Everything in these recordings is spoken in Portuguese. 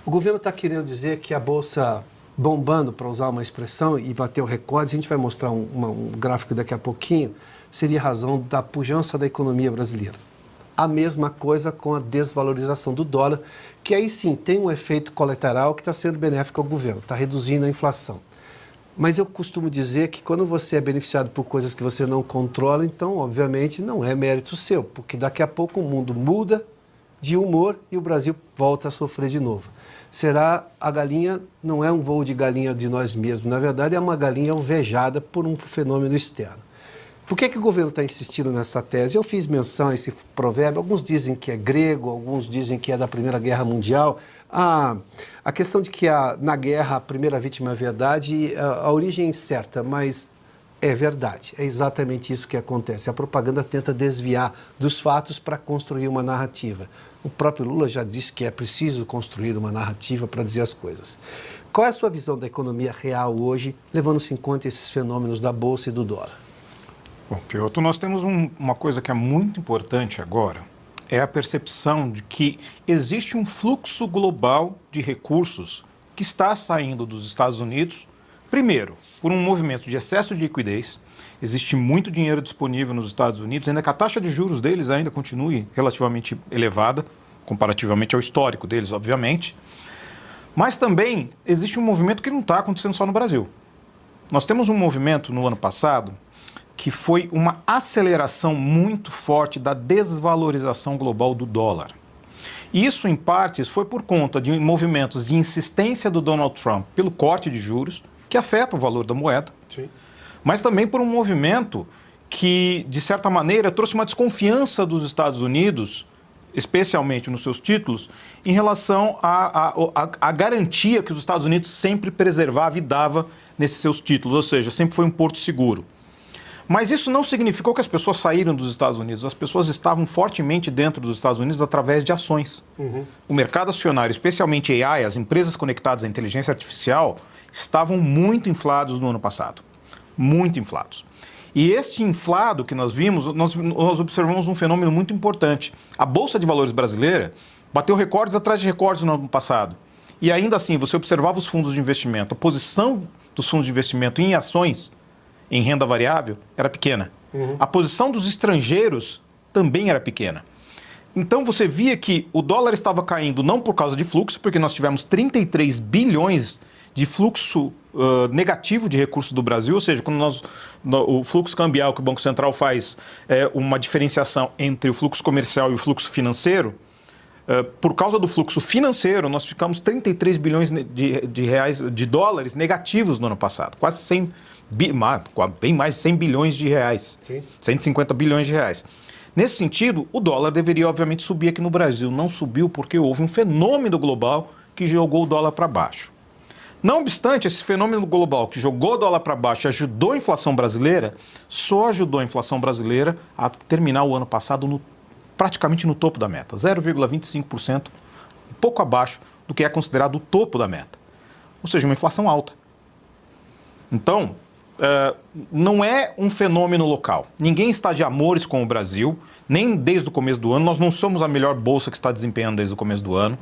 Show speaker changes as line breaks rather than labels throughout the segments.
O governo está querendo dizer que a Bolsa bombando, para usar uma expressão, e bateu recordes, a gente vai mostrar um gráfico daqui a pouquinho, seria razão da pujança da economia brasileira. A mesma coisa com a desvalorização do dólar, que aí sim tem um efeito colateral que está sendo benéfico ao governo, está reduzindo a inflação. Mas eu costumo dizer que quando você é beneficiado por coisas que você não controla, então, obviamente, não é mérito seu, porque daqui a pouco o mundo muda de humor e o Brasil volta a sofrer de novo. Será a galinha, não é um voo de galinha de nós mesmos, na verdade é uma galinha alvejada por um fenômeno externo. Por que o governo está insistindo nessa tese? Eu fiz menção a esse provérbio, alguns dizem que é grego, alguns dizem que é da Primeira Guerra Mundial. A questão de que na guerra a primeira vítima é a verdade, a origem é incerta, mas é verdade. É exatamente isso que acontece. A propaganda tenta desviar dos fatos para construir uma narrativa. O próprio Lula já disse que é preciso construir uma narrativa para dizer as coisas. Qual é a sua visão da economia real hoje, levando-se em conta esses fenômenos da Bolsa e do dólar?
Bom, Piotr, nós temos uma coisa que é muito importante agora, é a percepção de que existe um fluxo global de recursos que está saindo dos Estados Unidos, primeiro, por um movimento de excesso de liquidez. Existe muito dinheiro disponível nos Estados Unidos, ainda que a taxa de juros deles ainda continue relativamente elevada, comparativamente ao histórico deles, obviamente. Mas também existe um movimento que não está acontecendo só no Brasil. Nós temos um movimento no ano passado que foi uma aceleração muito forte da desvalorização global do dólar. Isso, em partes, foi por conta de movimentos de insistência do Donald Trump pelo corte de juros, que afeta o valor da moeda, sim, mas também por um movimento que, de certa maneira, trouxe uma desconfiança dos Estados Unidos, especialmente nos seus títulos, em relação à garantia que os Estados Unidos sempre preservava e dava nesses seus títulos, ou seja, sempre foi um porto seguro. Mas isso não significou que as pessoas saíram dos Estados Unidos. As pessoas estavam fortemente dentro dos Estados Unidos através de ações. O mercado acionário, especialmente AI, as empresas conectadas à inteligência artificial, estavam muito inflados no ano passado. Muito inflados. E este inflado que nós vimos, nós observamos um fenômeno muito importante. A Bolsa de Valores brasileira bateu recordes atrás de recordes no ano passado. E ainda assim, você observava os fundos de investimento. A posição dos fundos de investimento em ações, em renda variável, era pequena. A posição dos estrangeiros também era pequena. Então você via que o dólar estava caindo não por causa de fluxo, porque nós tivemos 33 bilhões de fluxo negativo de recursos do Brasil, ou seja, quando o fluxo cambial que o Banco Central faz uma diferenciação entre o fluxo comercial e o fluxo financeiro, por causa do fluxo financeiro, nós ficamos 33 bilhões de dólares negativos no ano passado, quase 100 bem mais de 100 bilhões de reais, sim, 150 bilhões de reais. Nesse sentido, o dólar deveria, obviamente, subir aqui no Brasil. Não subiu porque houve um fenômeno global que jogou o dólar para baixo. Não obstante, esse fenômeno global que jogou o dólar para baixo e ajudou a inflação brasileira, só ajudou a inflação brasileira a terminar o ano passado praticamente no topo da meta, 0,25%, um pouco abaixo do que é considerado o topo da meta. Ou seja, uma inflação alta. Então, não é um fenômeno local. Ninguém está de amores com o Brasil, nem desde o começo do ano. Nós não somos a melhor bolsa que está desempenhando desde o começo do ano.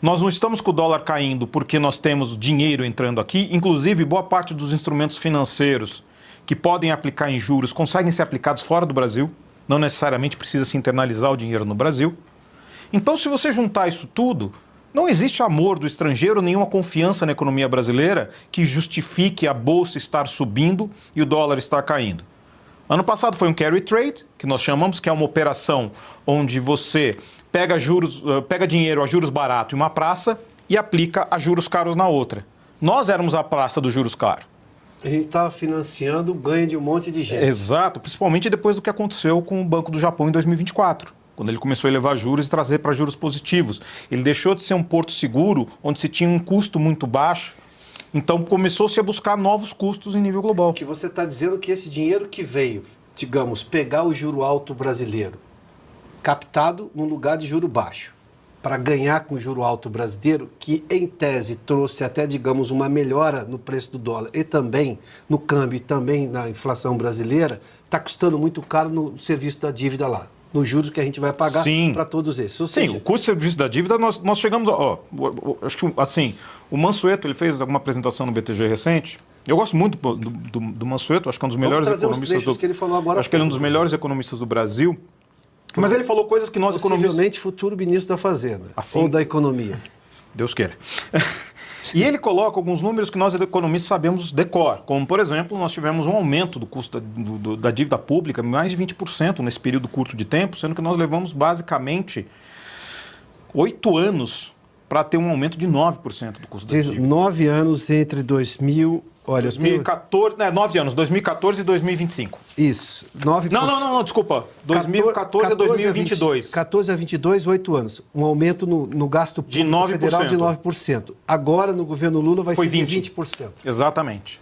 Nós não estamos com o dólar caindo porque nós temos dinheiro entrando aqui. Inclusive, boa parte dos instrumentos financeiros que podem aplicar em juros conseguem ser aplicados fora do Brasil. Não necessariamente precisa se internalizar o dinheiro no Brasil. Então, se você juntar isso tudo, não existe amor do estrangeiro, nenhuma confiança na economia brasileira que justifique a bolsa estar subindo e o dólar estar caindo. Ano passado foi um carry trade, que nós chamamos, que é uma operação onde você pega dinheiro a juros baratos em uma praça e aplica a juros caros na outra. Nós éramos a praça dos juros caros.
A gente estava financiando o ganho de um monte de gente.
Exato, principalmente depois do que aconteceu com o Banco do Japão em 2024. Quando ele começou a elevar juros e trazer para juros positivos. Ele deixou de ser um porto seguro, onde se tinha um custo muito baixo, então começou-se a buscar novos custos em nível global.
Que você está dizendo que esse dinheiro que veio, digamos, pegar o juro alto brasileiro, captado num lugar de juro baixo, para ganhar com o juro alto brasileiro, que em tese trouxe até, digamos, uma melhora no preço do dólar e também no câmbio e também na inflação brasileira, está custando muito caro no serviço da dívida lá. nos juros que a gente vai pagar para todos esses. Ou seja,
sim, o custo de serviço da dívida, nós chegamos... acho que, assim, o Mansueto, ele fez alguma apresentação no BTG recente. Eu gosto muito do Mansueto, acho que é um dos melhores economistas do...
que ele falou agora.
Acho que ele é um dos melhores economistas do Brasil. Mas ele falou coisas que nós economistas...
Possivelmente futuro ministro da Fazenda,
assim,
ou da Economia.
Deus queira. E ele coloca alguns números que nós economistas sabemos de cor, como, por exemplo, nós tivemos um aumento do custo da dívida pública, mais de 20% nesse período curto de tempo, sendo que nós levamos basicamente 8 anos para ter um aumento de 9% do custo da dívida.
9 anos entre 2000... Olha,
2014, 9 anos, 2014 e 2025.
Isso, 9%.
Não, desculpa. 2014 a 2022.
14 a 22, 8 anos. Um aumento no gasto público federal de 9%. Agora, no governo Lula, vai ser de 20%.
Exatamente.